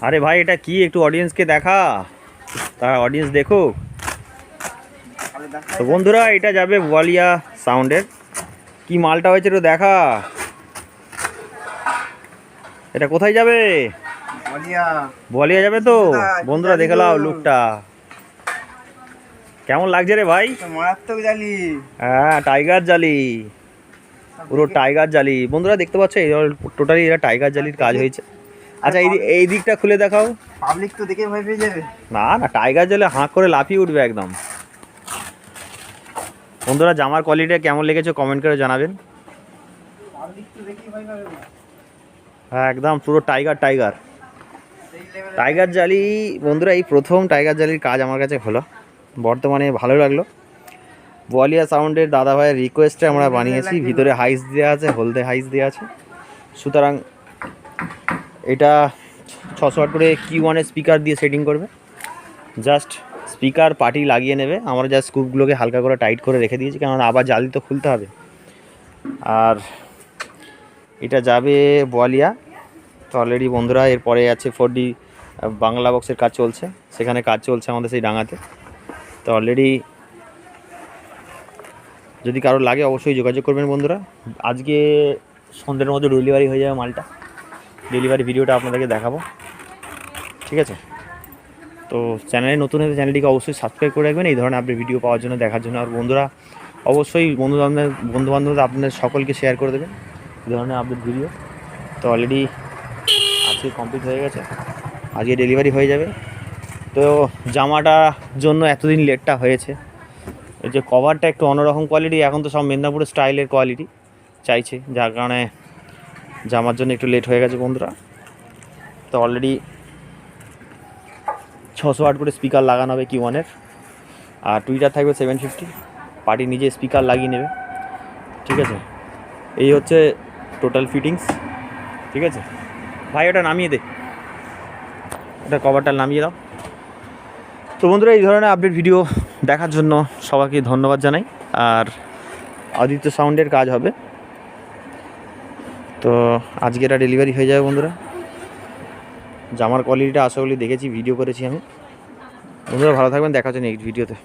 আরে ভাই এটা কি একটু অডিয়েন্সকে দেখা, তারা অডিয়েন্স দেখুক। তো বন্ধুরা এটা যাবে বোয়ালিয়া সাউন্ডের। কি মালটা হয়েছে একটু দেখা। এটা কোথায় যাবে? বোয়ালিয়া যাবে তো বন্ধুরা, দেখে নাও লুকটা কেমন লাগছে রে ভাই। মারাত্মক জালি। হ্যাঁ টাইগার জালি, পুরো টাইগার জালি বন্ধুরা দেখতে পাচ্ছ। টোটালি এটা টাইগার জালির কাজ হয়েছে। আচ্ছা এই দিকটা খুলে দেখাও। পাবলিক তো দেখে ভয় পেয়ে যাবে। না না টাইগার জালে হাঁ করে লাফিয়ে উঠবে একদম। বন্ধুরা জামার কোয়ালিটি কেমন লেগেছে কমেন্ট করে জানাবেন। হ্যাঁ একদম পুরো টাইগার টাইগার টাইগার জালি বন্ধুরা। এই প্রথম টাইগার জালির কাজ আমার কাছে হলো, বর্তমানে ভালো লাগলো। বোয়ালিয়া সাউন্ডের দাদা ভাইয়ের রিকোয়েস্টে আমরা বানিয়েছি। ভিতরে হাইস দেওয়া আছে, হলদে হাইস দেওয়া আছে। সুতরাং এটা 600 করে Q1 স্পিকার দিয়ে সেটিং করবে। জাস্ট স্পিকার পার্টি লাগিয়ে নেবে। আমরা জাস্ট স্কুপগুলোকে হালকা করে টাইট করে রেখে দিয়েছি, কারণ আবার জালি তো খুলতে হবে। আর এটা যাবে বোয়ালিয়া। তো অলরেডি বন্ধুরা এরপরে আছে 4D বাংলা বক্সের কাজ চলছে, সেখানে কাজ চলছে আমাদের সেই ডাঙাতে। তো অলরেডি যদি কারো লাগে অবশ্যই যোগাযোগ করবেন বন্ধুরা। আজকে সন্ধ্যের মধ্যে ডেলিভারি হয়ে যাবে মালটা। ডেলিভারি ভিডিওটা আপনাদেরকে দেখাবো, ঠিক আছে? তো চ্যানেলে নতুন হলে চ্যানেলটিকে অবশ্যই সাবস্ক্রাইব করে রাখবেন এই ধরনের আপডেট ভিডিও পাওয়ার জন্য, দেখার জন্য। আর বন্ধুরা অবশ্যই বন্ধুবান্ধব আপনাদের সকলকে শেয়ার করে দেবেন এই ধরনের আপডেট ভিডিও। তো অলরেডি আজকে কমপ্লিট হয়ে গেছে, আজকে ডেলিভারি হয়ে যাবে। তো জামাটার জন্য এতদিন লেটটা হয়েছে। এই যে কভারটা একটু অন্যরকম কোয়ালিটি, এখন তো সব মেদিনীপুরের স্টাইলের কোয়ালিটি চাইছে, যার কারণে জামার জন্য একটু লেট হয়ে গেছে বন্ধুরা। তো অলরেডি 600 করে স্পিকার লাগানো হবে Q1-এর, আর টুইটার থাকবে 750। পার্টি নিজে স্পিকার লাগিয়ে নেবে, ঠিক আছে? এই হচ্ছে টোটাল ফিটিংস, ঠিক আছে? ভাই ওটা নামিয়ে দে, ওটা কভারটা নামিয়ে দাও। তো বন্ধুরা এই ধরনের আপডেট ভিডিও দেখার জন্য সবাইকে ধন্যবাদ জানাই। আর আদিত্য সাউন্ডের কাজ হবে, তো আজকে এটা ডেলিভারি হয়ে যাবে বন্ধুরা। জামার কোয়ালিটিটা আশা করি দেখেছি, ভিডিও করেছি আমি। বন্ধুরা ভালো থাকবেন, দেখা হচ্ছে নেক্সট ভিডিওতে।